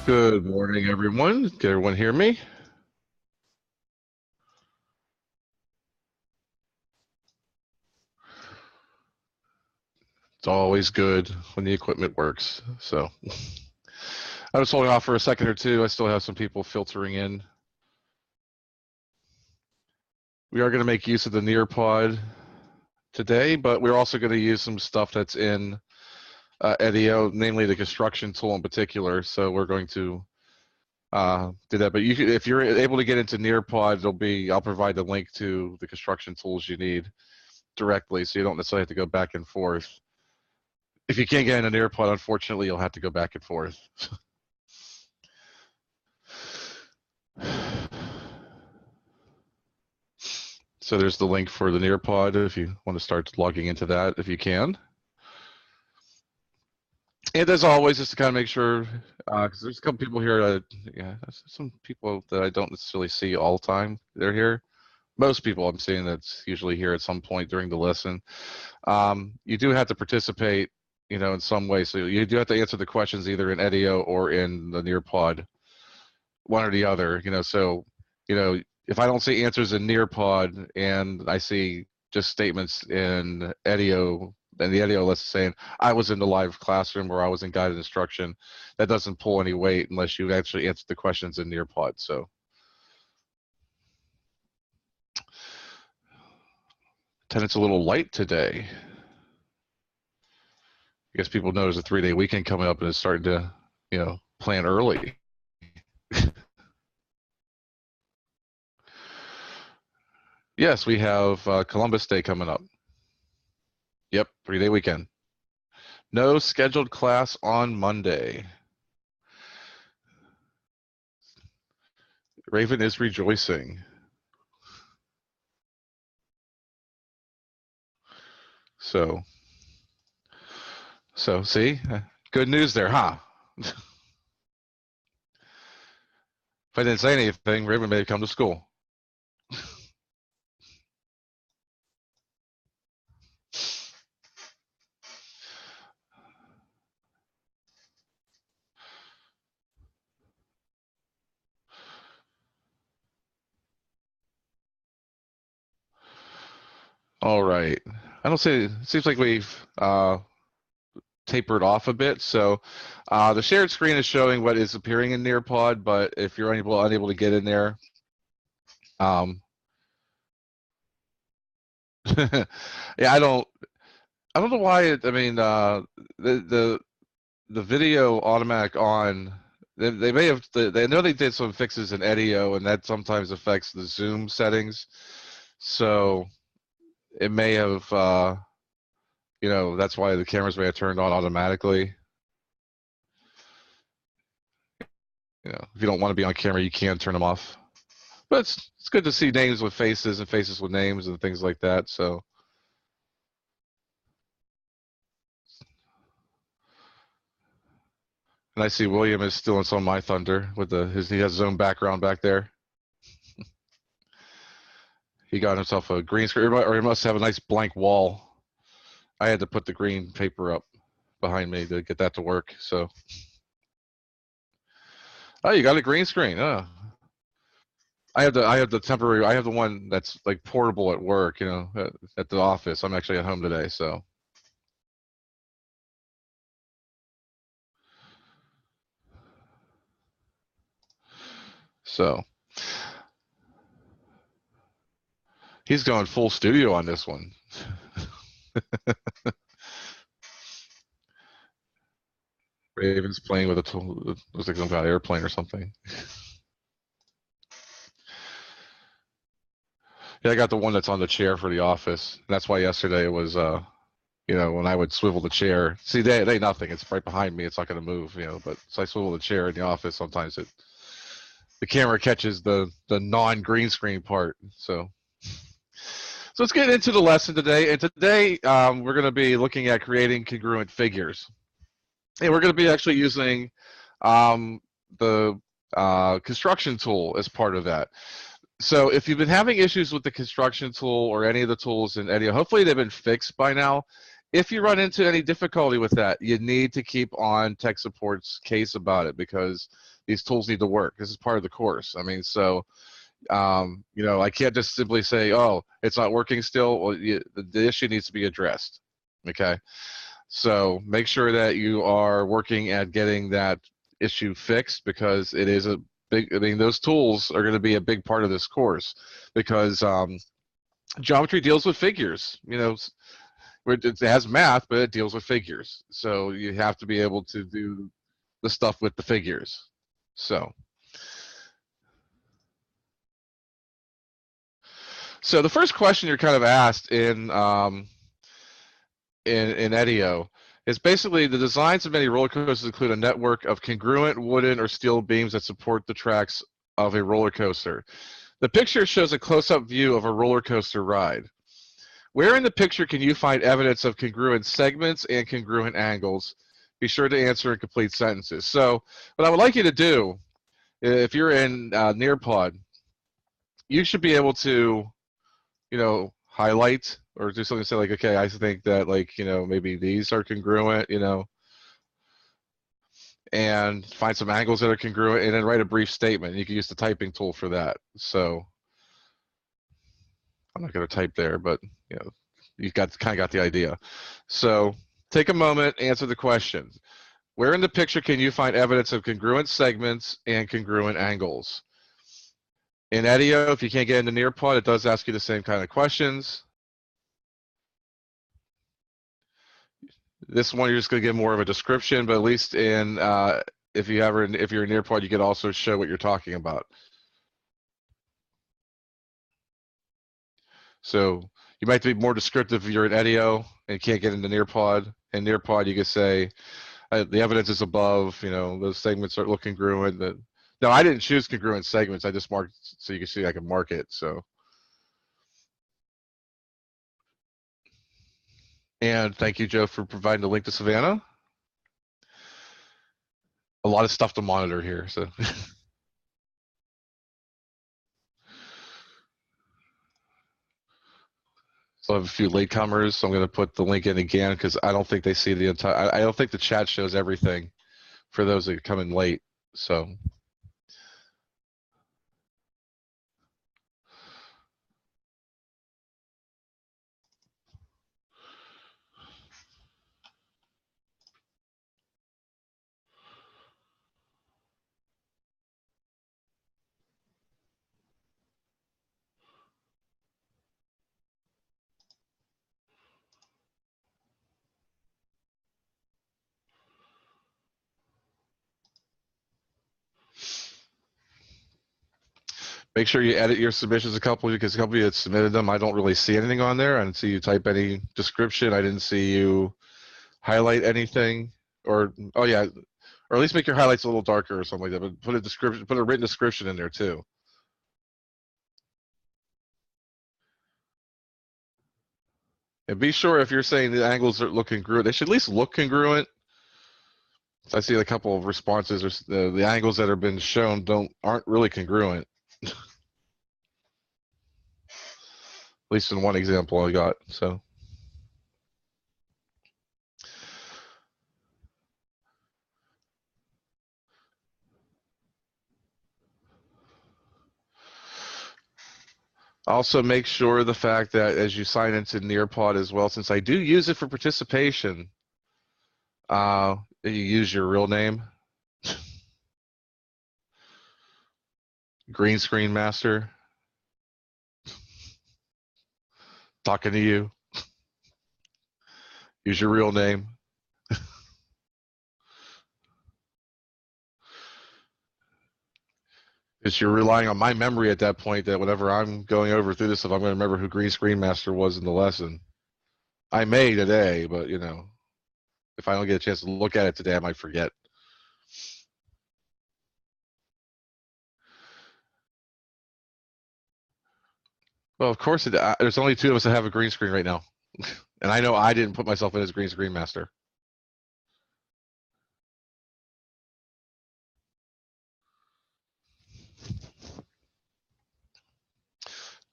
Good morning, everyone. Can everyone hear me? It's always good when the equipment works. So I was holding off for a second or two. I still have some people filtering in. We are going to make use of the Nearpod today, but we're also going to use some stuff that's in EDIO, namely the construction tool in particular. So we're going to do that. But if you're able to get into Nearpod, I'll provide the link to the construction tools you need directly, so you don't necessarily have to go back and forth. If you can't get in an Nearpod, unfortunately, you'll have to go back and forth. So there's the link for the Nearpod if you want to start logging into that, if you can. And as always, just to kind of make sure, because there's a couple people here, some people that I don't necessarily see all the time, they're here. Most people I'm seeing that's usually here at some point during the lesson. You do have to participate, in some way. So you do have to answer the questions either in EDIO or in the Nearpod, one or the other, so, if I don't see answers in Nearpod and I see just statements in EDIO, and the EDIO list is saying I was in the live classroom or I was in guided instruction, that doesn't pull any weight unless you actually answer the questions in Nearpod. So attendance a little light today. I guess people know there's a 3-day weekend coming up and it's starting to, plan early. Yes, we have Columbus Day coming up. Yep, 3-day weekend. No scheduled class on Monday. Raven is rejoicing. So see, good news there, huh? If I didn't say anything, Raven may have come to school. All right. I don't say, it seems like we've tapered off a bit. So the shared screen is showing what is appearing in Nearpod, but if you're unable to get in there, yeah, I don't know why I mean, the video automatic on, they may have, they know they did some fixes in EDIO, and that sometimes affects the Zoom settings. So it may have, that's why the cameras may have turned on automatically. If you don't want to be on camera, you can turn them off. But it's good to see names with faces and faces with names and things like that. So. And I see William is stealing some of my thunder with he has his own background back there. He got himself a green screen, or he must have a nice blank wall. I had to put the green paper up behind me to get that to work. So, oh, you got a green screen? Oh. I have the temporary. I have the one that's like portable at work. At the office. I'm actually at home today, so. So. He's going full studio on this one. Raven's playing with a tool. Looks like some kind of airplane or something. Yeah, I got the one that's on the chair for the office. That's why yesterday it was, when I would swivel the chair. See, they ain't nothing. It's right behind me. It's not going to move, But so I swivel the chair in the office. Sometimes the camera catches the non-green screen part. So let's get into the lesson today. And today we're going to be looking at creating congruent figures. And we're going to be actually using the construction tool as part of that. So if you've been having issues with the construction tool or any of the tools in EDIO, hopefully they've been fixed by now. If you run into any difficulty with that, you need to keep on tech support's case about it, because these tools need to work. This is part of the course. I mean, so I can't just simply say, oh, it's not working still. Well, the issue needs to be addressed. Okay, so make sure that you are working at getting that issue fixed, because it is a big, I mean, those tools are going to be a big part of this course, because geometry deals with figures. It has math, but it deals with figures. So you have to be able to do the stuff with the figures. So the first question you're kind of asked in EDIO is basically the designs of many roller coasters include a network of congruent wooden or steel beams that support the tracks of a roller coaster. The picture shows a close-up view of a roller coaster ride. Where in the picture can you find evidence of congruent segments and congruent angles? Be sure to answer in complete sentences. So what I would like you to do, if you're in Nearpod, you should be able to, highlight or do something to say like, okay, I think that maybe these are congruent, and find some angles that are congruent, and then write a brief statement. You can use the typing tool for that. So I'm not going to type there, but you kind of got the idea. So take a moment, answer the question. Where in the picture can you find evidence of congruent segments and congruent angles? In EDIO, if you can't get into Nearpod, it does ask you the same kind of questions. This one, you're just going to get more of a description, but at least if you're in Nearpod, you can also show what you're talking about. So you might be more descriptive if you're in EDIO and can't get into Nearpod. In Nearpod, you could say, the evidence is above, those segments look congruent. No, I didn't choose congruent segments. I just marked so you can see I can mark it. So, and thank you, Joe, for providing the link to Savannah. A lot of stuff to monitor here. So. So I have a few latecomers, so I'm going to put the link in again because I don't think they see the entire. I don't think the chat shows everything for those that come in late. So. Make sure you edit your submissions a couple, because a couple of you that submitted them, I don't really see anything on there. I didn't see you type any description. I didn't see you highlight anything, or oh yeah, or at least make your highlights a little darker or something like that. But put a description, put a written description in there too. And be sure if you're saying the angles are look congruent, they should at least look congruent. I see a couple of responses, or the angles that have been shown aren't really congruent. At least in one example I got. So. Also, make sure the fact that as you sign into Nearpod as well, since I do use it for participation, you use your real name. Green Screen Master. Talking to you. Use your real name. Because you're relying on my memory at that point, that whenever I'm going over through this stuff, I'm going to remember who Green Screen Master was in the lesson. I may today, but if I don't get a chance to look at it today, I might forget. Well, of course, there's only two of us that have a green screen right now. And I know I didn't put myself in as Green Screen Master.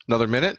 Another minute?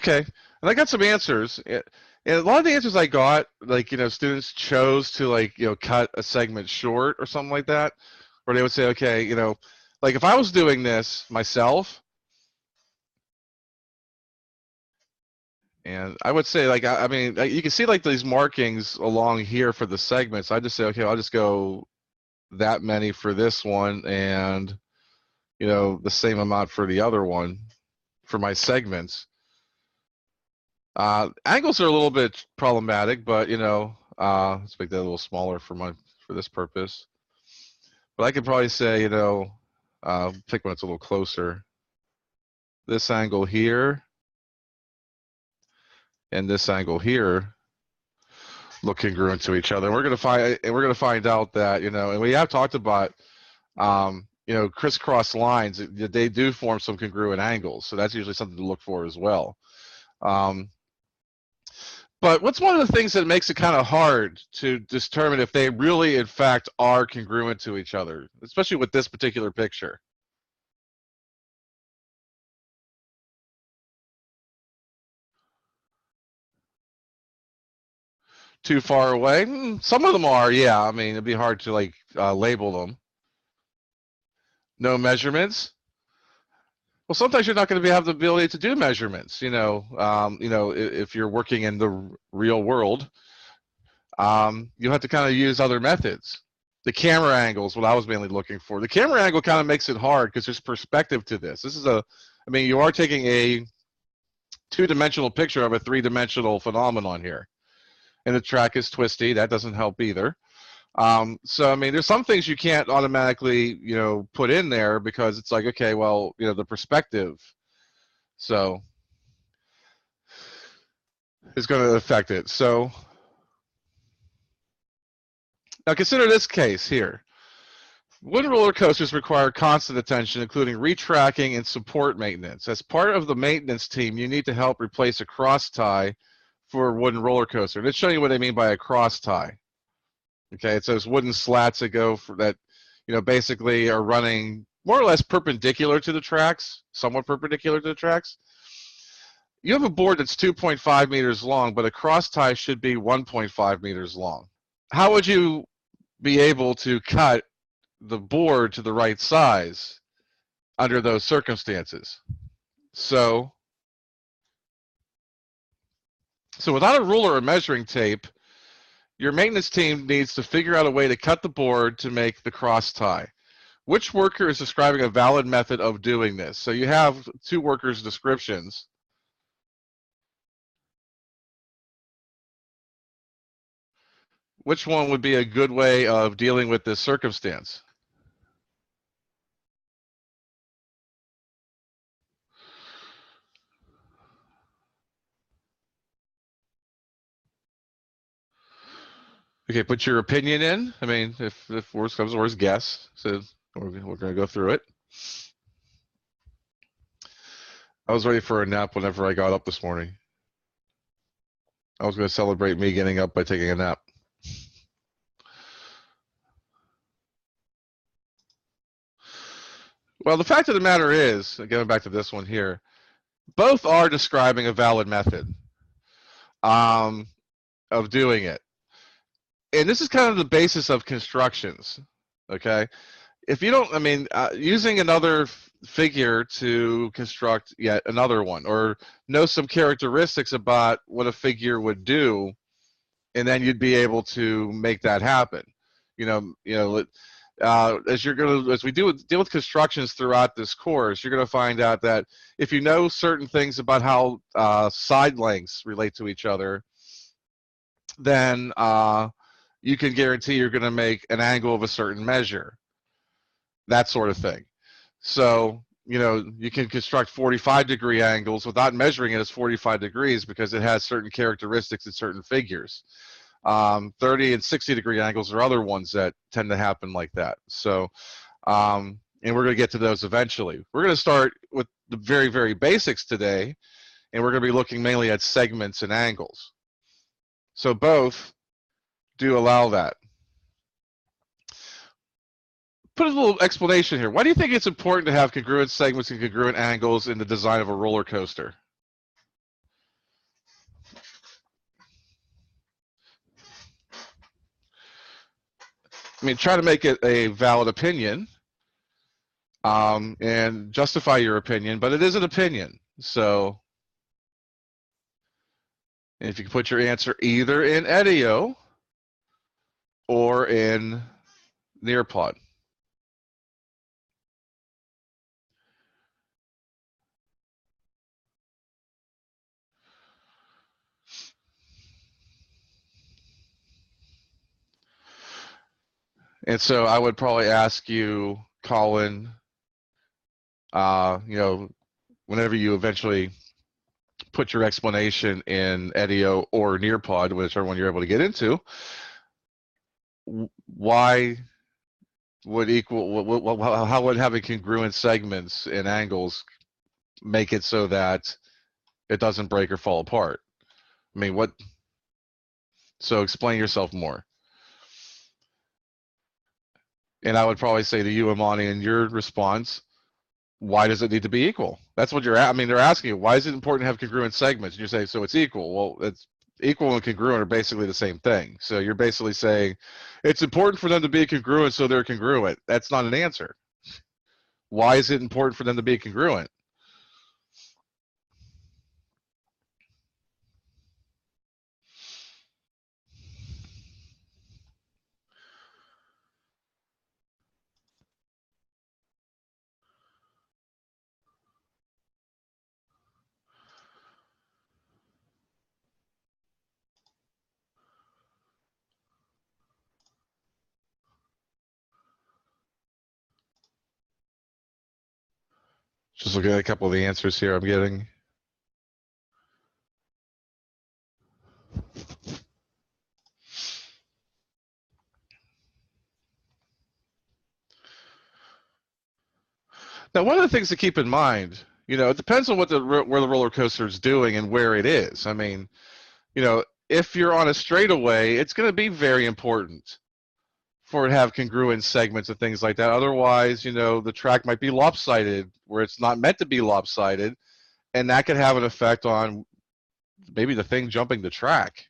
Okay, and I got some answers. And a lot of the answers I got, like, students chose to, like, cut a segment short or something like that, where they would say, okay, like if I was doing this myself, and I would say, like, I mean, you can see like these markings along here for the segments. I just say, okay, I'll just go that many for this one, and the same amount for the other one for my segments. Angles are a little bit problematic, but let's make that a little smaller for this purpose. But I could probably say, pick when it's a little closer. This angle here and this angle here look congruent to each other. And we're gonna find out that, and we have talked about, crisscross lines. They do form some congruent angles, so that's usually something to look for as well. But what's one of the things that makes it kind of hard to determine if they really, in fact, are congruent to each other, especially with this particular picture? Too far away? Some of them are, yeah. I mean, it'd be hard to, like, label them. No measurements? Well, sometimes you're not going to have the ability to do measurements. If you're working in the real world, you have to kind of use other methods. The camera angle is what I was mainly looking for. The camera angle kind of makes it hard because there's perspective to this. I mean, you are taking a two-dimensional picture of a three-dimensional phenomenon here. And the track is twisty. That doesn't help either. So, I mean, there's some things you can't automatically, put in there because it's like, okay, well, the perspective. So is going to affect it. So now consider this case here. Wooden roller coasters require constant attention, including retracking and support maintenance. As part of the maintenance team, you need to help replace a cross tie for a wooden roller coaster. And it's showing you what I mean by a cross tie. Okay, it's those wooden slats that go for that, basically are running more or less perpendicular to the tracks, somewhat perpendicular to the tracks. You have a board that's 2.5 meters long, but a cross tie should be 1.5 meters long. How would you be able to cut the board to the right size under those circumstances? So without a ruler or measuring tape, your maintenance team needs to figure out a way to cut the board to make the cross tie. Which worker is describing a valid method of doing this? So you have two workers' descriptions. Which one would be a good way of dealing with this circumstance? Okay, put your opinion in. I mean, if worst comes to worst, guess. So we're going to go through it. I was ready for a nap whenever I got up this morning. I was going to celebrate me getting up by taking a nap. Well, the fact of the matter is, going back to this one here, both are describing a valid method of doing it. And this is kind of the basis of constructions, okay? If you don't, I mean, using another figure to construct yet another one, or know some characteristics about what a figure would do, and then you'd be able to make that happen. As we deal with constructions throughout this course, you're going to find out that if you know certain things about how side lengths relate to each other, then you can guarantee you're going to make an angle of a certain measure, that sort of thing. So, you can construct 45-degree angles without measuring it as 45 degrees because it has certain characteristics and certain figures. 30 and 60-degree angles are other ones that tend to happen like that. So, and we're going to get to those eventually. We're going to start with the very, very basics today, and we're going to be looking mainly at segments and angles. So both do allow that. Put a little explanation here. Why do you think it's important to have congruent segments and congruent angles in the design of a roller coaster? I mean, try to make it a valid opinion, and justify your opinion, but it is an opinion. So if you can put your answer either in EDIO or in Nearpod. And so I would probably ask you, Colin, whenever you eventually put your explanation in EDIO or Nearpod, whichever one you're able to get into, why would how would having congruent segments and angles make it so that it doesn't break or fall apart? I mean, so explain yourself more. And I would probably say to you, Amani, in your response, why does it need to be equal? That's what I mean, they're asking you, why is it important to have congruent segments? And you say, so it's equal. Well, it's equal and congruent are basically the same thing. So you're basically saying it's important for them to be congruent so they're congruent. That's not an answer. Why is it important for them to be congruent? Just looking at a couple of the answers here I'm getting. Now, one of the things to keep in mind, it depends on where the roller coaster is doing and where it is. I mean, if you're on a straightaway, it's going to be very important for it to have congruent segments and things like that. Otherwise, the track might be lopsided where it's not meant to be lopsided, and that could have an effect on maybe the thing jumping the track.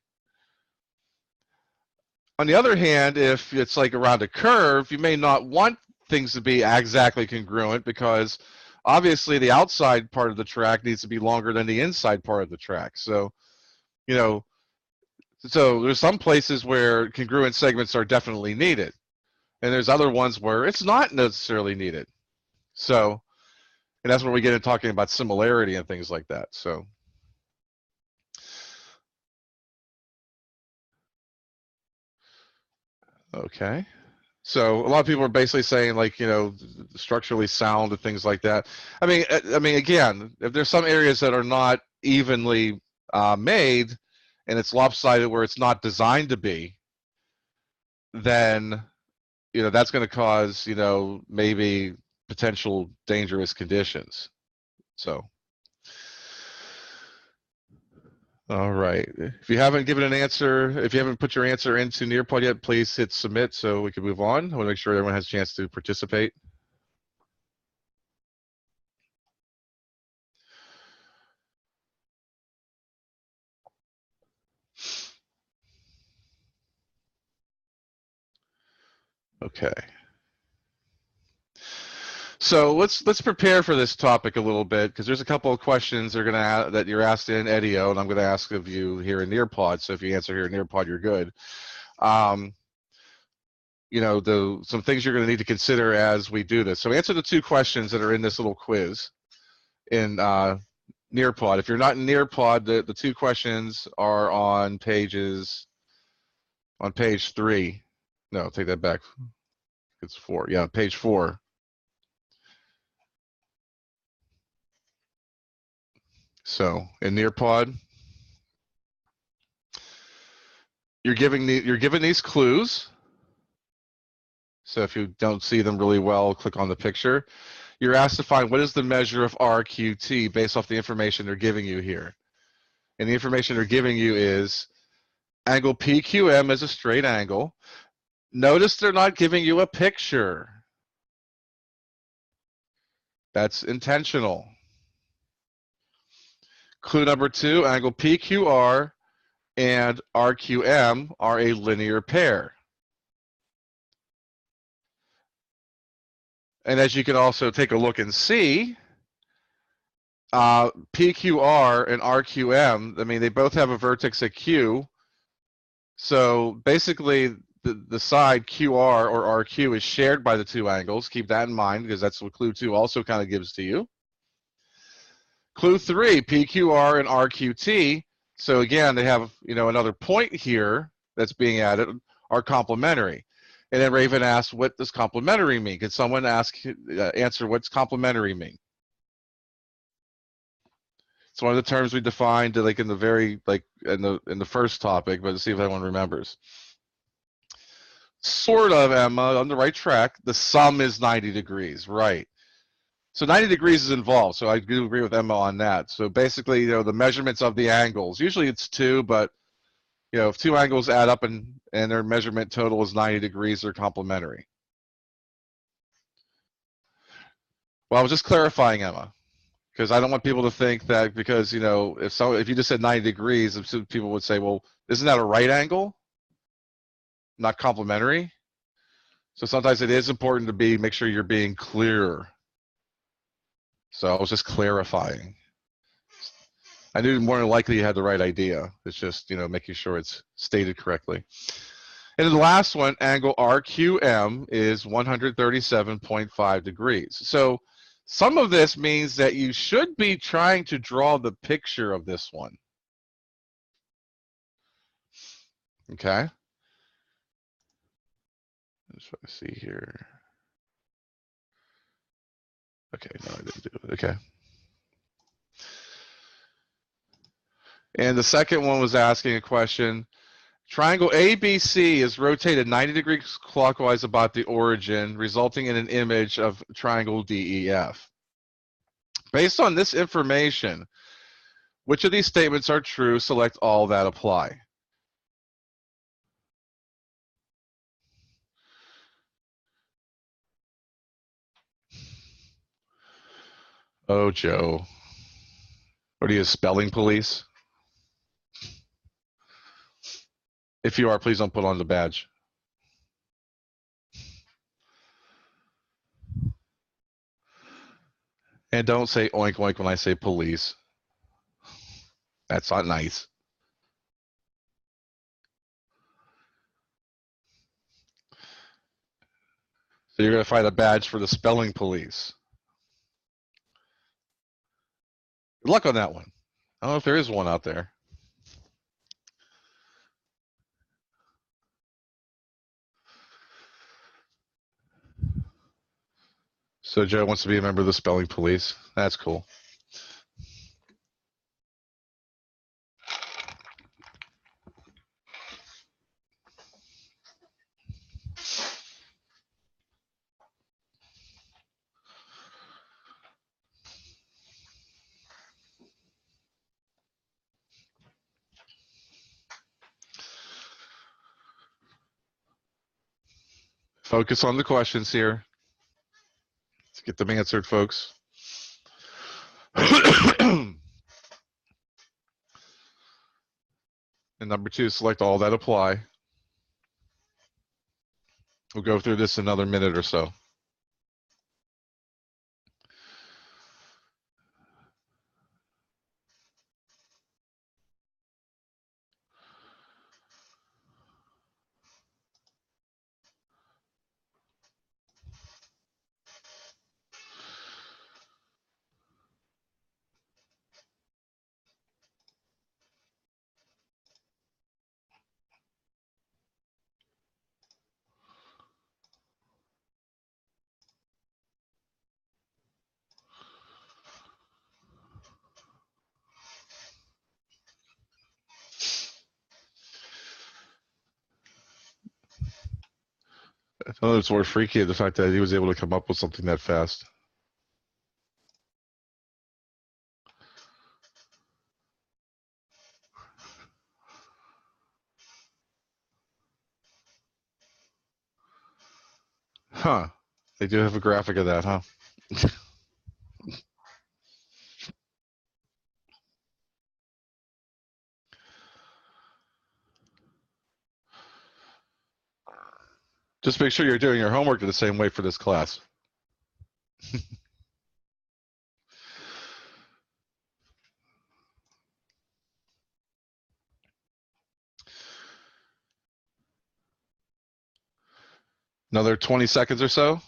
On the other hand, if it's like around a curve, you may not want things to be exactly congruent because obviously the outside part of the track needs to be longer than the inside part of the track. So, so there's some places where congruent segments are definitely needed, and there's other ones where it's not necessarily needed. So, and that's where we get into talking about similarity and things like that. So, okay. So a lot of people are basically saying like, structurally sound and things like that. I mean, again, if there's some areas that are not evenly made and it's lopsided where it's not designed to be, then, that's going to cause, maybe potential dangerous conditions. So, all right. If you haven't given an answer, if you haven't put your answer into Nearpod yet, please hit submit so we can move on. I want to make sure everyone has a chance to participate. Okay. So let's prepare for this topic a little bit because there's a couple of questions that you're asked in EDIO, and I'm going to ask of you here in Nearpod. So if you answer here in Nearpod, you're good. Some things you're going to need to consider as we do this. So answer the two questions that are in this little quiz in Nearpod. If you're not in Nearpod, the two questions are on page 3. No, take that back. It's 4. Yeah, page 4. So in Nearpod, you're given these clues. So if you don't see them really well, click on the picture. You're asked to find what is the measure of RQT based off the information they're giving you here. And the information they're giving you is angle PQM is a straight angle. Notice they're not giving you a picture. That's intentional. Clue number 2, angle PQR and RQM are a linear pair. And as you can also take a look and see, PQR and RQM, I mean, they both have a vertex at Q. So basically, the side QR or RQ is shared by the two angles. Keep that in mind because that's what clue 2 also kind of gives to you. Clue 3, PQR and RQT. So again, they have another point here that's being added, are complementary. And then Raven asked, what does complementary mean? Could someone answer what's complementary mean? It's one of the terms we defined like in the very in the first topic, but let's see if anyone remembers. Sort of, Emma, on the right track. The sum is 90 degrees, right? So 90 degrees is involved. So I do agree with Emma on that. So basically, the measurements of the angles. Usually it's 2, but if 2 angles add up and their measurement total is 90 degrees, they're complementary. Well, I was just clarifying, Emma, because I don't want people to think that because if you just said 90 degrees, people would say, well, isn't that a right angle? Not complementary. So sometimes it is important to make sure you're being clear. So I was just clarifying. I knew more than likely you had the right idea. It's just making sure it's stated correctly. And the last one, angle RQM, is 137.5 degrees. So some of this means that you should be trying to draw the picture of this one. Okay. Let's try to see here. Okay, no, I didn't do it. Okay. And the second one was asking a question. Triangle ABC is rotated 90 degrees clockwise about the origin, resulting in an image of triangle DEF. Based on this information, which of these statements are true? Select all that apply. Oh, Joe. What are you, spelling police? If you are, please don't put on the badge. And don't say oink oink when I say police. That's not nice. So you're going to find a badge for the spelling police. Good luck on that one. I don't know if there is one out there. So Joe wants to be a member of the spelling police. That's cool. Focus on the questions here. Let's get them answered, folks. And number 2, select all that apply. We'll go through this in another minute or so. I thought it's more freaky the fact that he was able to come up with something that fast. Huh. They do have a graphic of that, huh? Just make sure you're doing your homework in the same way for this class. Another 20 seconds or so.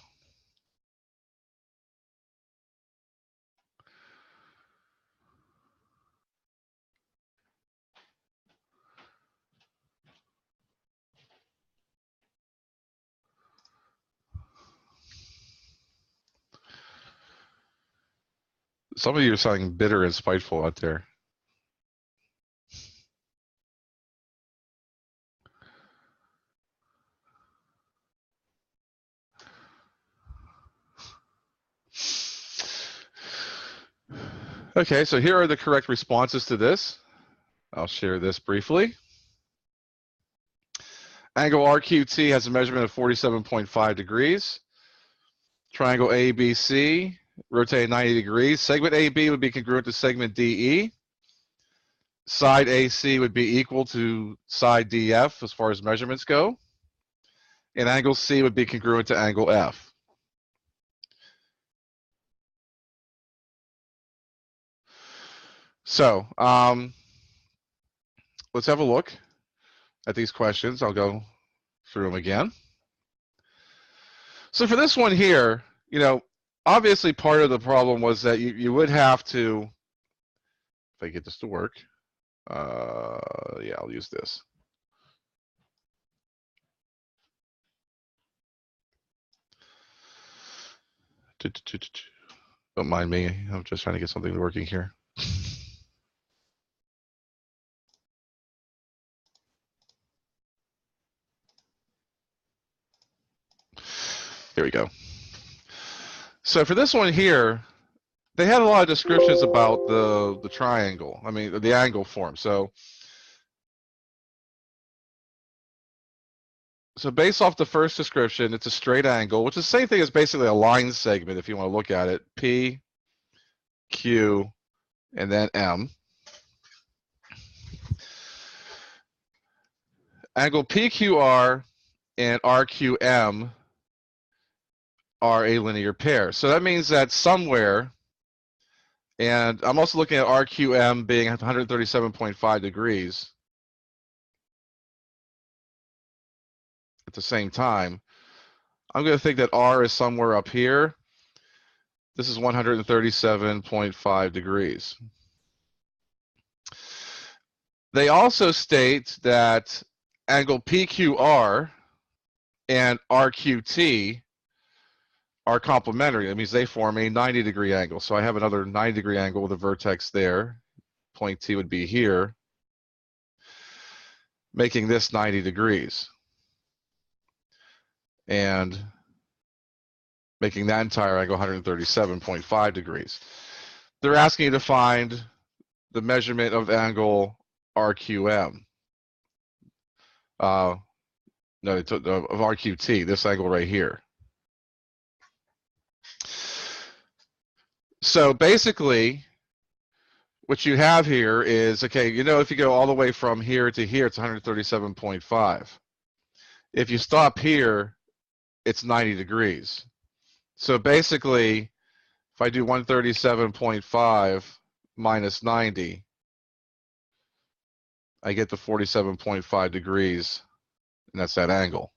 Some of you are sounding bitter and spiteful out there. Okay, so here are the correct responses to this. I'll share this briefly. Angle RQT has a measurement of 47.5 degrees. Triangle ABC rotated 90 degrees. Segment AB would be congruent to segment DE. Side AC would be equal to side DF as far as measurements go. And angle C would be congruent to angle F. So let's have a look at these questions. I'll go through them again. So for this one here, you know, obviously part of the problem was that you would have to, if I get this to work, yeah, I'll use this. Don't mind me, I'm just trying to get something working here. Here we go. So for this one here, they had a lot of descriptions about the triangle. I mean, the angle form. So based off the first description, it's a straight angle, which is the same thing as basically a line segment if you want to look at it. P, Q, and then M. Angle PQR and RQM are a linear pair. So that means that somewhere, and I'm also looking at RQM being 137.5 degrees at the same time. I'm going to think that R is somewhere up here. This is 137.5 degrees. They also state that angle PQR and RQT are complementary. That means they form a 90-degree angle. So I have another 90-degree angle with a vertex there. Point T would be here, making this 90 degrees. And making that entire angle 137.5 degrees. They're asking you to find the measurement of angle RQM. No, they took of RQT, this angle right here. So basically, what you have here is, okay, you know, if you go all the way from here to here, it's 137.5. If you stop here, it's 90 degrees. So basically, if I do 137.5 minus 90, I get the 47.5 degrees, and that's that angle.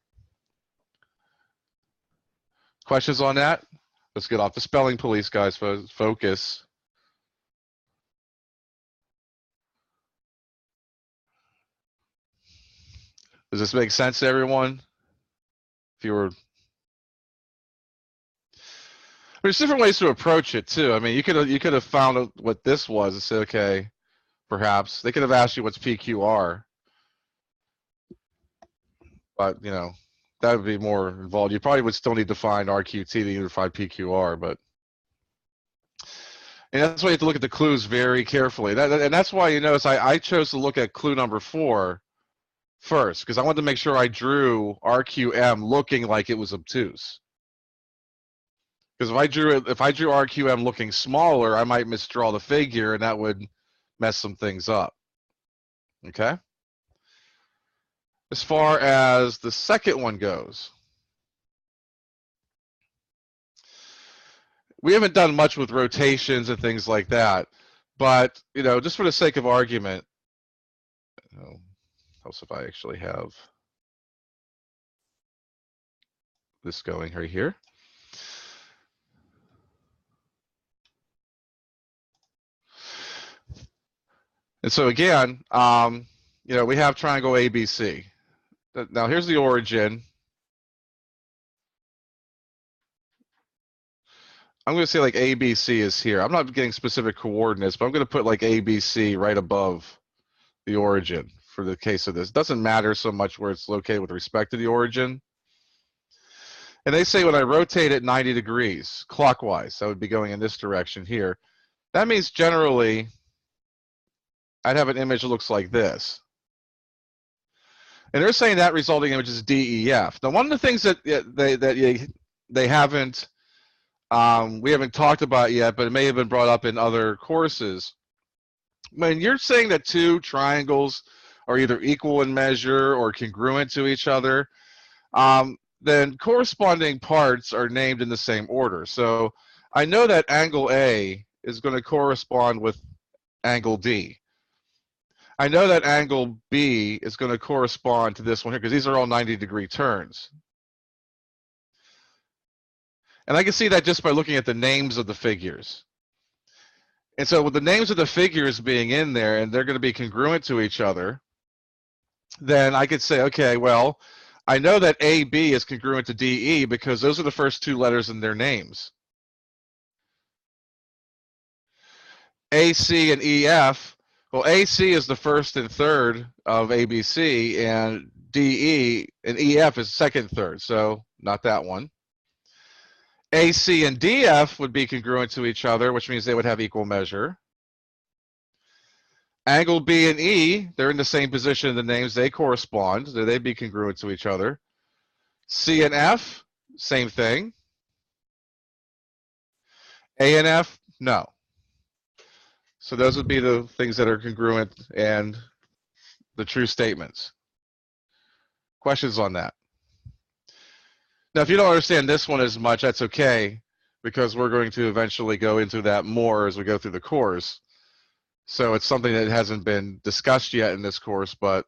Questions on that? Let's get off the spelling police, guys. Focus. Does this make sense to everyone? If you were, there's different ways to approach it too. I mean, you could have found what this was and said, okay, perhaps they could have asked you what's PQR, but you know, that would be more involved. You probably would still need to find RQT to unified PQR, but and that's why you have to look at the clues very carefully. And that's why you notice I chose to look at clue number 4 first, because I wanted to make sure I drew RQM looking like it was obtuse. Because if I drew RQM looking smaller, I might misdraw the figure, and that would mess some things up. Okay. As far as the second one goes, we haven't done much with rotations and things like that. But, you know, just for the sake of argument, helps if I actually have this going right here. And so again, you know, we have triangle ABC. Now here's the origin. I'm going to say like ABC is here. I'm not getting specific coordinates, but I'm going to put like ABC right above the origin for the case of this. It doesn't matter so much where it's located with respect to the origin. And they say when I rotate it 90 degrees clockwise, that would be going in this direction here. That means generally I'd have an image that looks like this. And they're saying that resulting image is DEF. Now, one of the things that they haven't, we haven't talked about yet, but it may have been brought up in other courses. When you're saying that two triangles are either equal in measure or congruent to each other, then corresponding parts are named in the same order. So I know that angle A is going to correspond with angle D. I know that angle B is going to correspond to this one here because these are all 90-degree turns. And I can see that just by looking at the names of the figures. And so with the names of the figures being in there and they're going to be congruent to each other, then I could say, okay, well, I know that AB is congruent to DE because those are the first two letters in their names. AC and EF, well, AC is the first and third of ABC, and DE and EF is second and third, so not that one. AC and DF would be congruent to each other, which means they would have equal measure. Angle B and E, they're in the same position in the names, they correspond, so they'd be congruent to each other. C and F, same thing. A and F, no. So those would be the things that are congruent and the true statements. Questions on that? Now, if you don't understand this one as much, that's okay, because we're going to eventually go into that more as we go through the course. So it's something that hasn't been discussed yet in this course, but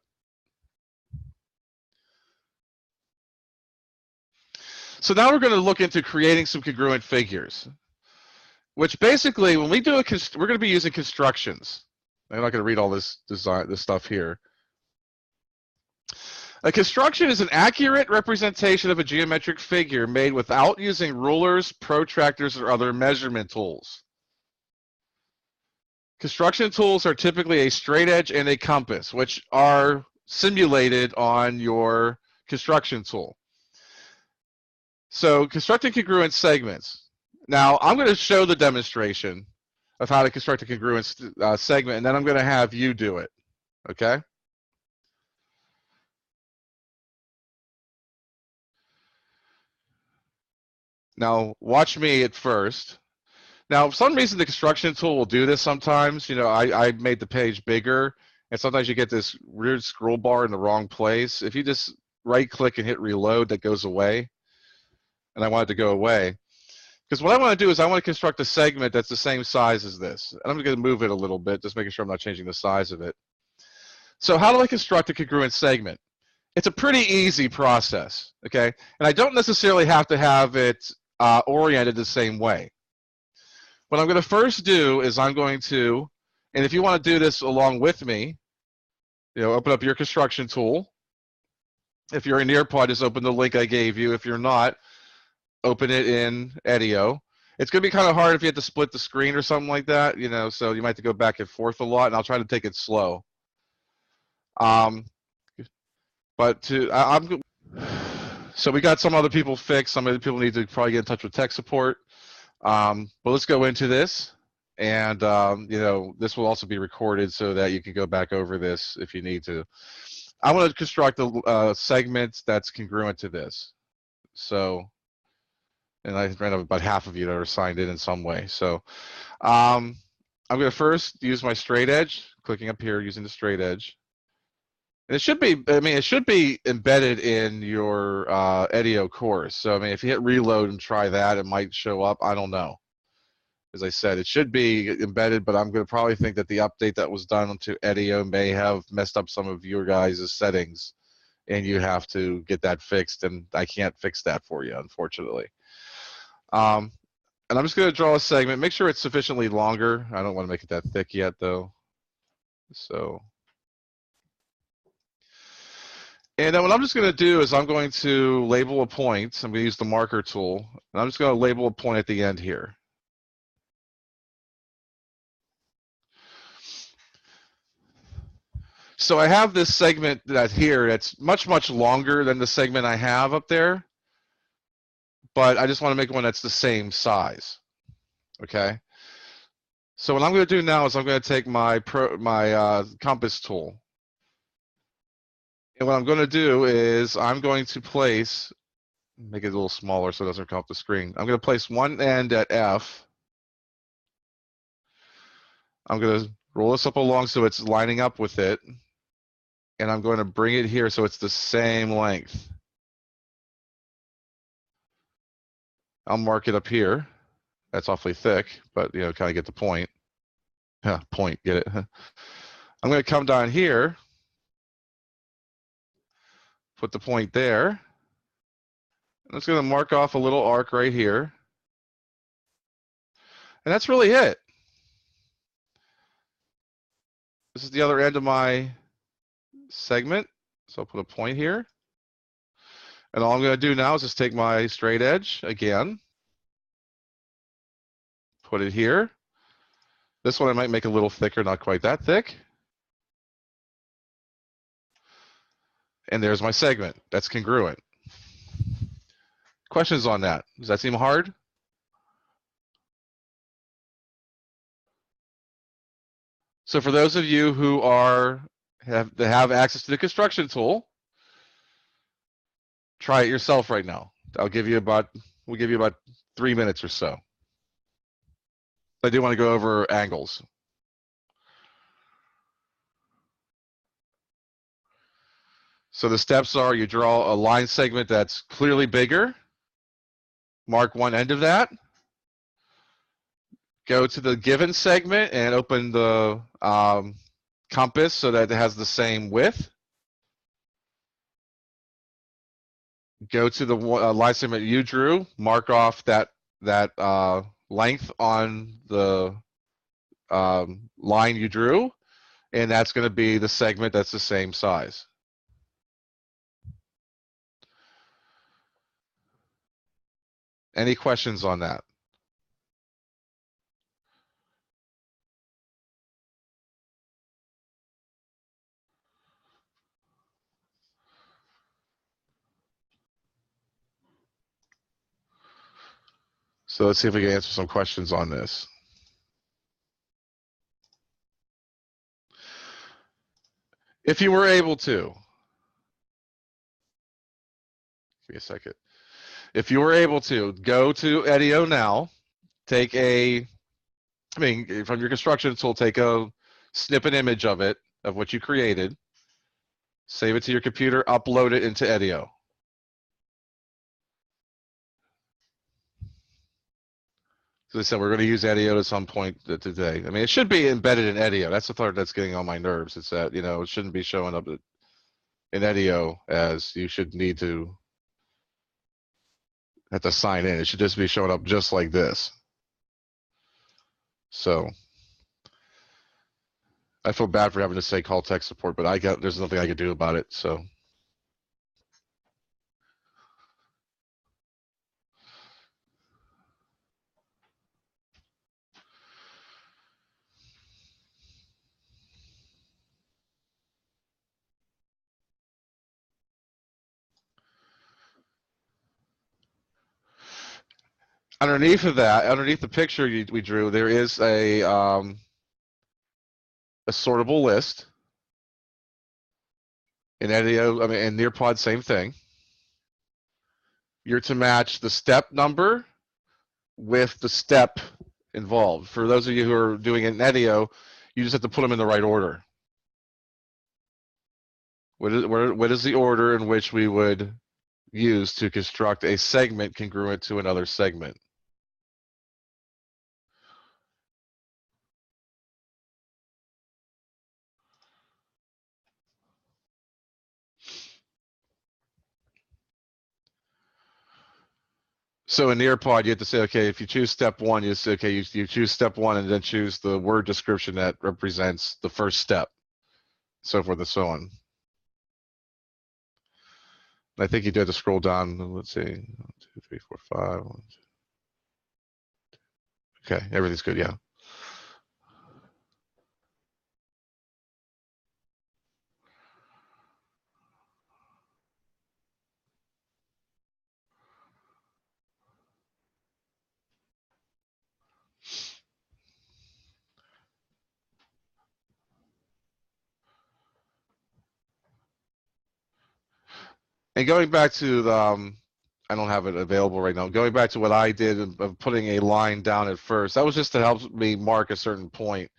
so now we're going to look into creating some congruent figures, which basically, when we do we're going to be using constructions. I'm not going to read all this stuff here. A construction is an accurate representation of a geometric figure made without using rulers, protractors, or other measurement tools. Construction tools are typically a straight edge and a compass, which are simulated on your construction tool. So constructing congruent segments. Now, I'm going to show the demonstration of how to construct a congruent segment, and then I'm going to have you do it, okay? Now, watch me at first. Now, for some reason, the construction tool will do this sometimes. You know, I made the page bigger, and sometimes you get this weird scroll bar in the wrong place. If you just right-click and hit reload, that goes away. And I want it to go away. Because what I want to do is I want to construct a segment that's the same size as this. And I'm going to move it a little bit, just making sure I'm not changing the size of it. So how do I construct a congruent segment? It's a pretty easy process, okay? And I don't necessarily have to have it oriented the same way. What I'm going to first do is I'm going to, and if you want to do this along with me, you know, open up your construction tool. If you're in Nearpod, just open the link I gave you. If you're not, open it in Edio. It's going to be kind of hard if you have to split the screen or something like that, you know, so you might have to go back and forth a lot, and I'll try to take it slow. So we got some other people fixed. Some other people need to probably get in touch with tech support. But let's go into this, and you know, this will also be recorded so that you can go back over this if you need to. I want to construct a segment that's congruent to this. So, and I ran up about half of you that are signed in some way. So I'm going to first use my straight edge, clicking up here using the straight edge. And it should be, I mean, it should be embedded in your Edio course. So, I mean, if you hit reload and try that, it might show up. I don't know. as I said, it should be embedded, but I'm going to probably think that the update that was done to Edio may have messed up some of your guys' settings, and you have to get that fixed, and I can't fix that for you, unfortunately. And I'm just going to draw a segment. Make sure it's sufficiently longer. I don't want to make it that thick yet, though. So, and then what I'm just going to do is I'm going to label a point. I'm going to use the marker tool, and I'm just going to label a point at the end here. So I have this segment that's here that's much, much longer than the segment I have up there, but I just want to make one that's the same size, okay? So what I'm going to do now is I'm going to take my compass tool. And what I'm going to do is I'm going to place, make it a little smaller so it doesn't come up the screen. I'm going to place one end at F. I'm going to roll this up along so it's lining up with it. And I'm going to bring it here so it's the same length. I'll mark it up here. That's awfully thick, but kind of get the point. Point, get it? I'm going to come down here, put the point there. I'm just going to mark off a little arc right here. And that's really it. This is the other end of my segment. So I'll put a point here. And all I'm going to do now is just take my straight edge again, put it here. This one I might make a little thicker, not quite that thick. And there's my segment. That's congruent. Questions on that? Does that seem hard? So for those of you who have access to the construction tool, try it yourself right now. We'll give you about 3 minutes or so. I do want to go over angles. So the steps are: you draw a line segment that's clearly bigger, mark one end of that, go to the given segment and open the compass so that it has the same width. Go to the line segment you drew, mark off that length on the line you drew, and that's going to be the segment that's the same size. Any questions on that? So let's see if we can answer some questions on this. If you were able to, give me a second. If you were able to go to Edio now, from your construction tool, take a snippet image of it, of what you created, save it to your computer, upload it into Edio. As I said, we're going to use Edio at some point today. I mean, it should be embedded in Edio. That's the part that's getting on my nerves. It's that, it shouldn't be showing up in Edio as you should need to have to sign in. It should just be showing up just like this. So I feel bad for having to say call tech support, but there's nothing I can do about it. So. Underneath of that, underneath the picture we drew, there is a sortable list. In Edio, in Nearpod, same thing. You're to match the step number with the step involved. For those of you who are doing it in Edio, you just have to put them in the right order. What is the order in which we would use to construct a segment congruent to another segment? So in Nearpod, you have to say, okay, if you choose step one, you say, okay, you choose step one and then choose the word description that represents the first step, so forth and so on. I think you do have to scroll down. Let's see, 1, 2, 3, 4, 5. 1, 2. Okay, everything's good. Yeah. And going back to the, I don't have it available right now. Going back to what I did of putting a line down at first, that was just to help me mark a certain point,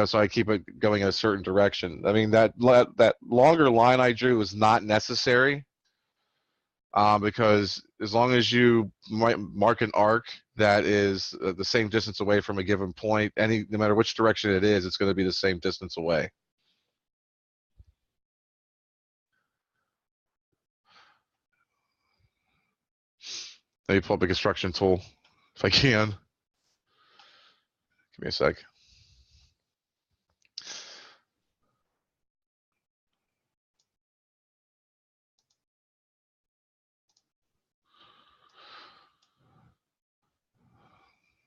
so I keep it going in a certain direction. I mean, that longer line I drew was not necessary, because as long as you mark an arc that is the same distance away from a given point, no matter which direction it is, it's going to be the same distance away. Let me pull up a construction tool if I can. Give me a sec.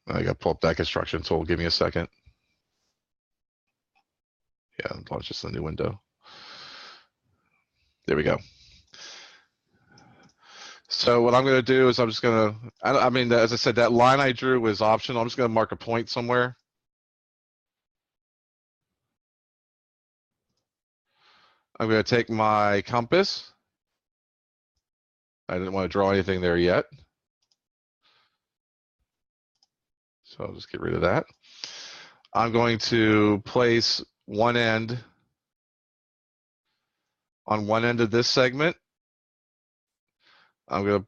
I got to pull up that construction tool. Give me a second. Yeah, launch this in a new window. There we go. So what I'm going to do is I'm just going to, I mean, as I said, that line I drew was optional. I'm just going to mark a point somewhere. I'm going to take my compass. I didn't want to draw anything there yet, so I'll just get rid of that. I'm going to place one end on one end of this segment. I'm going to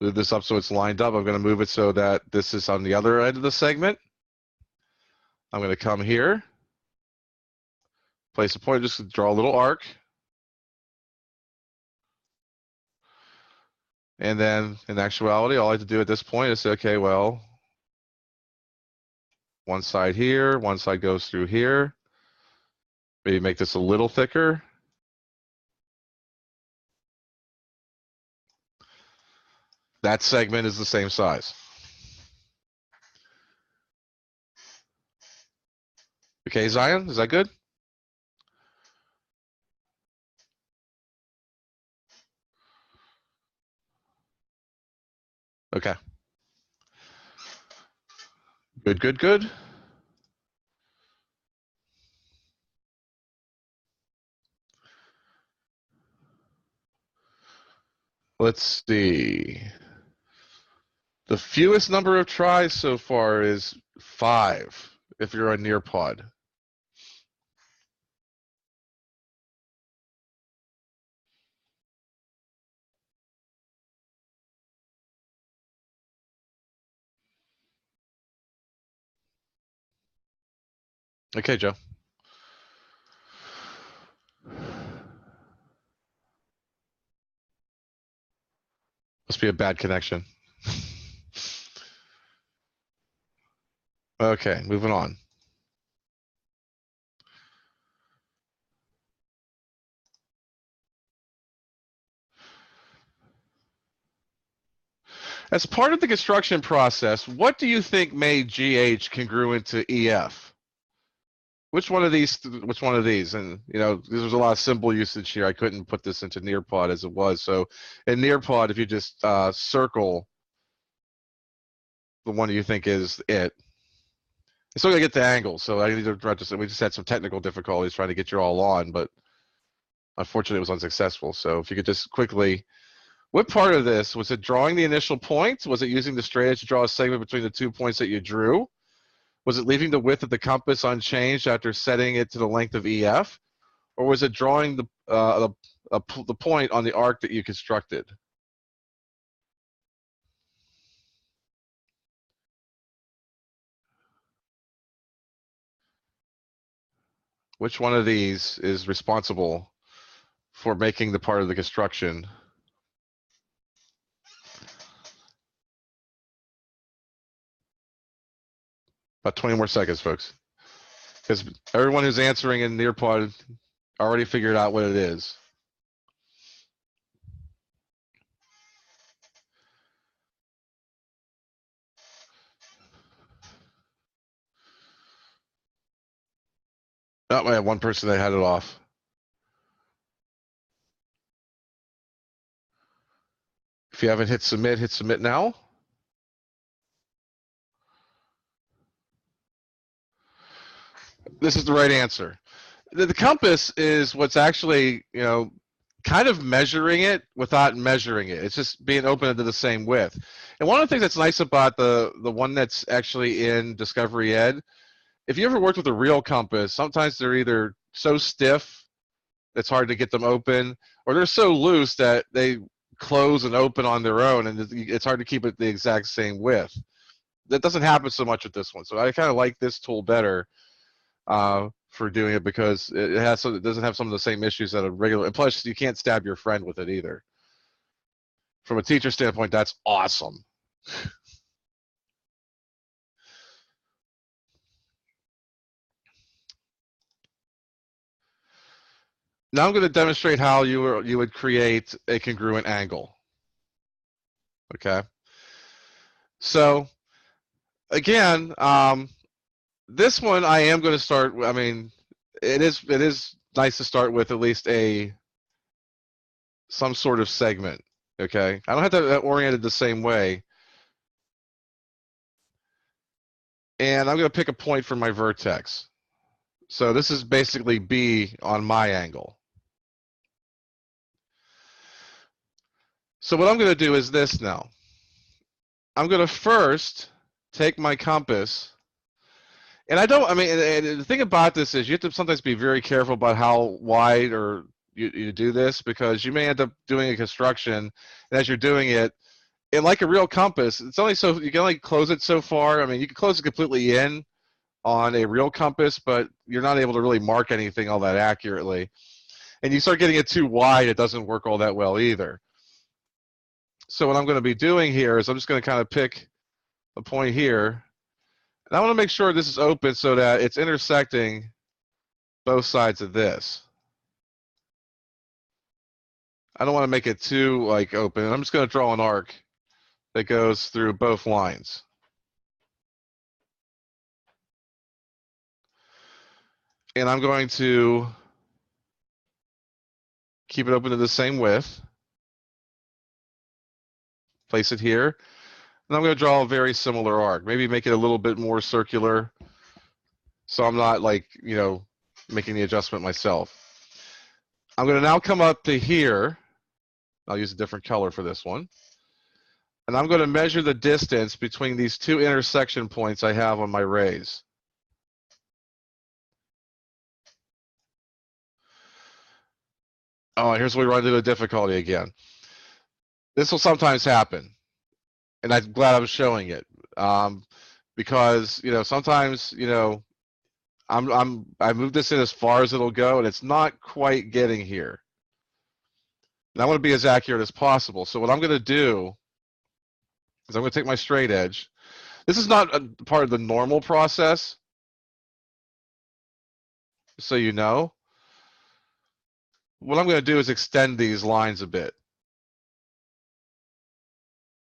move this up so it's lined up. I'm going to move it so that this is on the other end of the segment. I'm going to come here, place a point, just draw a little arc. And then in actuality, all I have to do at this point is say, okay, well, one side here, one side goes through here. Maybe make this a little thicker. That segment is the same size. Okay, Zion, is that good? Okay. Good, good, good. Let's see. The fewest number of tries so far is 5 if you're a Nearpod. Okay, Joe. Must be a bad connection. Okay, moving on. As part of the construction process, what do you think made GH congruent to EF? Which one of these? Which one of these? And there's a lot of symbol usage here. I couldn't put this into Nearpod as it was. So in Nearpod, if you just circle the one you think is it, it's still gonna get the angle. So I need to register. We just had some technical difficulties trying to get you all on, but unfortunately, it was unsuccessful. So if you could just quickly. What part of this? Was it drawing the initial point? Was it using the straight edge to draw a segment between the 2 points that you drew? Was it leaving the width of the compass unchanged after setting it to the length of EF? Or was it drawing the point on the arc that you constructed? Which one of these is responsible for making the part of the construction? About 20 more seconds, folks. Because everyone who's answering in Nearpod already figured out what it is. Oh, I have one person that had it off. If you haven't hit submit now. This is the right answer. The compass is what's actually, kind of measuring it without measuring it. It's just being open into the same width. And one of the things that's nice about the one that's actually in Discovery Ed, if you ever worked with a real compass, sometimes they're either so stiff it's hard to get them open, or they're so loose that they close and open on their own, and it's hard to keep it the exact same width. That doesn't happen so much with this one. So I kind of like this tool better for doing it because it doesn't have some of the same issues that a regular. And plus, you can't stab your friend with it either. From a teacher standpoint, that's awesome. Now I'm going to demonstrate how you would create a congruent angle. Okay. So again, this one I am going to start. I mean, it is nice to start with at least some sort of segment. Okay, I don't have to orient it the same way. And I'm going to pick a point for my vertex. So this is basically B on my angle. So what I'm going to do is this now. I'm going to first take my compass. And and the thing about this is you have to sometimes be very careful about how wide or you do this, because you may end up doing a construction, and as you're doing it, and like a real compass, it's only so you can only close it so far. I mean, you can close it completely in on a real compass, but you're not able to really mark anything all that accurately. And you start getting it too wide, it doesn't work all that well either. So what I'm going to be doing here is I'm just going to kind of pick a point here. And I want to make sure this is open so that it's intersecting both sides of this. I don't want to make it too open. I'm just going to draw an arc that goes through both lines. And I'm going to keep it open to the same width. Place it here. And I'm going to draw a very similar arc. Maybe make it a little bit more circular, so I'm not making the adjustment myself. I'm going to now come up to here. I'll use a different color for this one. And I'm going to measure the distance between these two intersection points I have on my rays. Oh, here's where we run into the difficulty again. This will sometimes happen, and I'm glad I'm showing it, because sometimes I move this in as far as it'll go, and it's not quite getting here. And I want to be as accurate as possible. So what I'm going to do is I'm going to take my straight edge. This is not a part of the normal process, so you know. What I'm going to do is extend these lines a bit.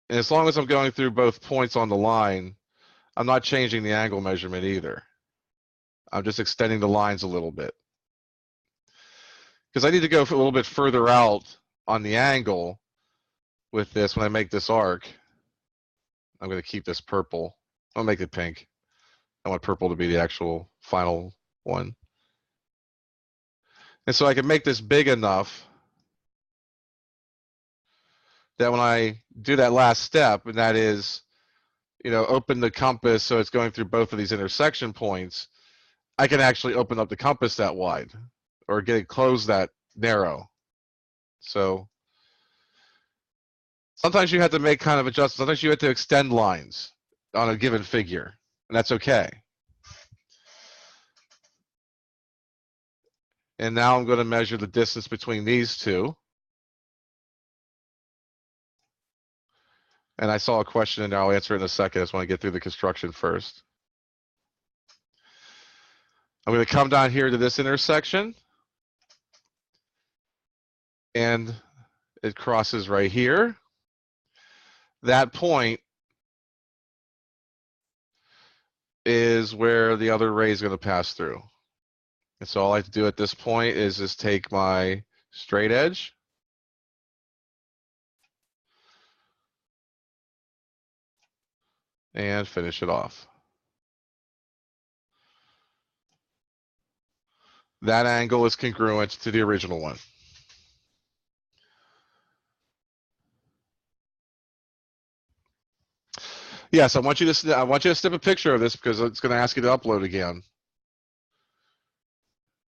And as long as I'm going through both points on the line, I'm not changing the angle measurement either. I'm just extending the lines a little bit. Because I need to go a little bit further out on the angle with this when I make this arc. I'm going to keep this purple. I'll make it pink. I want purple to be the actual final one. And so I can make this big enough that when I do that last step, and that is, open the compass so it's going through both of these intersection points, I can actually open up the compass that wide or get it closed that narrow. So sometimes you have to make kind of adjustments. Sometimes you have to extend lines on a given figure, and that's okay. And now I'm going to measure the distance between these two. And I saw a question in there. I'll answer it in a second. I just want to get through the construction first. I'm going to come down here to this intersection, and it crosses right here. That point is where the other ray is going to pass through. And so all I have to do at this point is just take my straight edge and finish it off. That angle is congruent to the original one. Yes, I want you to snip a picture of this because it's going to ask you to upload again.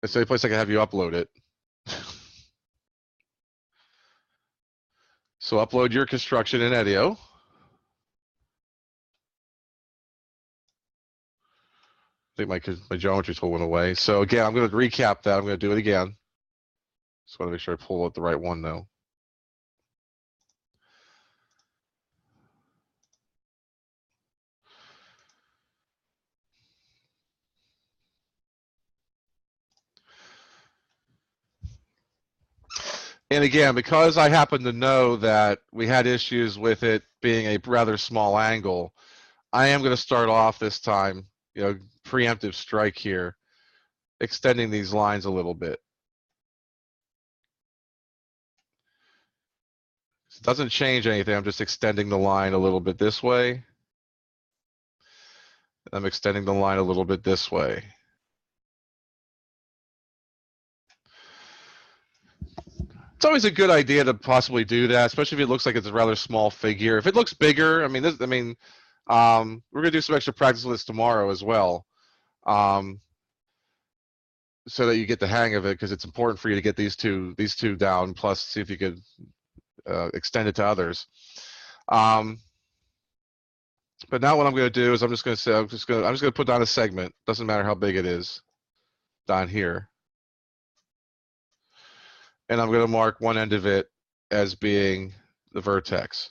It's the only place I can have you upload it. So upload your construction in Eddio. I think my geometry tool went away. So again, I'm going to recap that. I'm going to do it again. Just want to make sure I pull out the right one though. And again, because I happen to know that we had issues with it being a rather small angle, I am going to start off this time, preemptive strike here, extending these lines a little bit. It doesn't change anything. I'm just extending the line a little bit this way. I'm extending the line a little bit this way. It's always a good idea to possibly do that, especially if it looks like it's a rather small figure. If it looks bigger, we're going to do some extra practice with this tomorrow as well, so that you get the hang of it, because it's important for you to get these two down. Plus, see if you could extend it to others. But now what I'm going to do is I'm just going to put down a segment. Doesn't matter how big it is, down here. And I'm going to mark one end of it as being the vertex.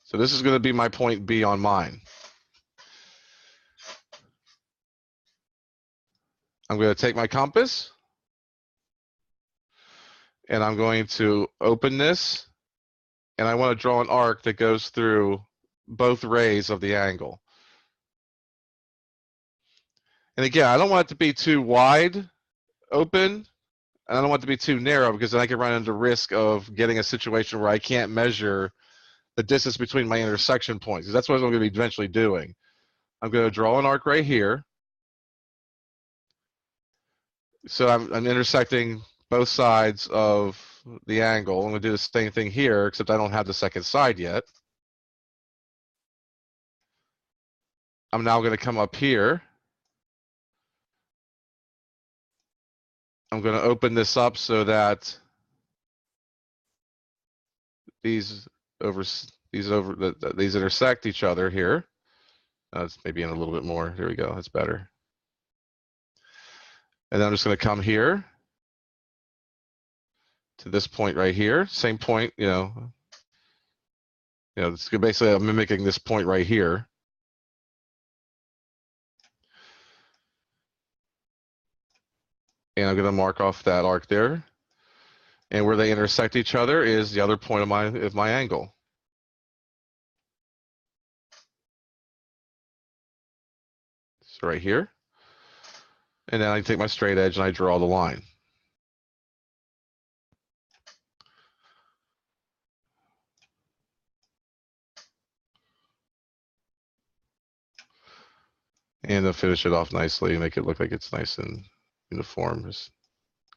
So this is going to be my point B on mine. I'm going to take my compass, and I'm going to open this, and I want to draw an arc that goes through both rays of the angle. And again, I don't want it to be too wide open, and I don't want it to be too narrow, because then I can run into risk of getting a situation where I can't measure the distance between my intersection points, because that's what I'm going to be eventually doing. I'm going to draw an arc right here. So I'm intersecting both sides of the angle. I'm going to do the same thing here, except I don't have the second side yet. I'm now going to come up here. I'm going to open this up so that these intersect each other here. It's maybe in a little bit more. Here we go. That's better. And then I'm just going to come here to this point right here. Same point, it's basically I'm mimicking this point right here. And I'm going to mark off that arc there. And where they intersect each other is the other point of my angle. So right here. And then I take my straight edge and I draw the line. And I'll finish it off nicely, make it look like it's nice and uniform. Just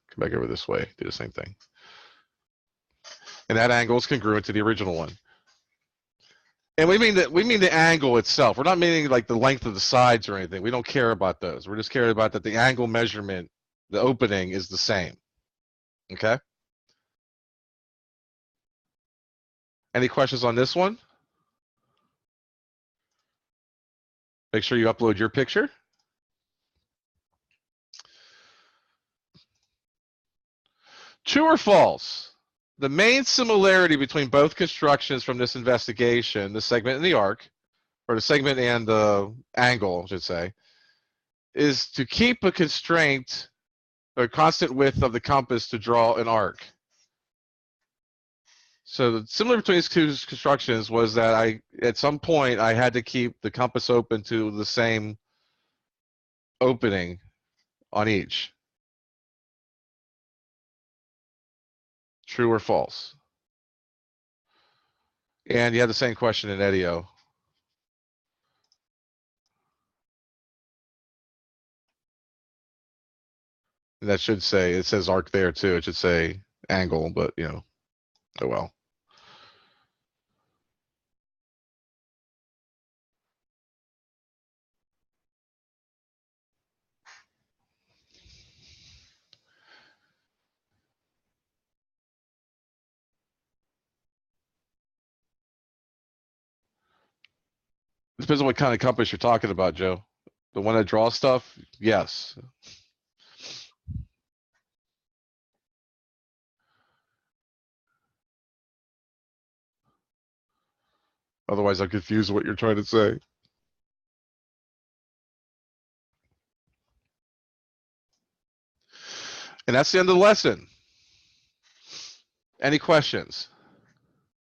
come back over this way, do the same thing. And that angle is congruent to the original one. And we mean the angle itself. We're not meaning like the length of the sides or anything. We don't care about those. We're just caring about that the angle measurement, the opening is the same. Okay? Any questions on this one? Make sure you upload your picture. True or false? The main similarity between both constructions from this investigation, the segment and the arc, or the segment and the angle, I should say, is to keep a constraint or constant width of the compass to draw an arc. So the similar between these two constructions was that at some point, I had to keep the compass open to the same opening on each. True or false? And you had the same question in EDIO. That should say, it says arc there too. It should say angle, but oh well. Depends on what kind of compass you're talking about, Joe. The one that draws stuff? Yes. Otherwise, I'm confused what you're trying to say. And that's the end of the lesson. Any questions?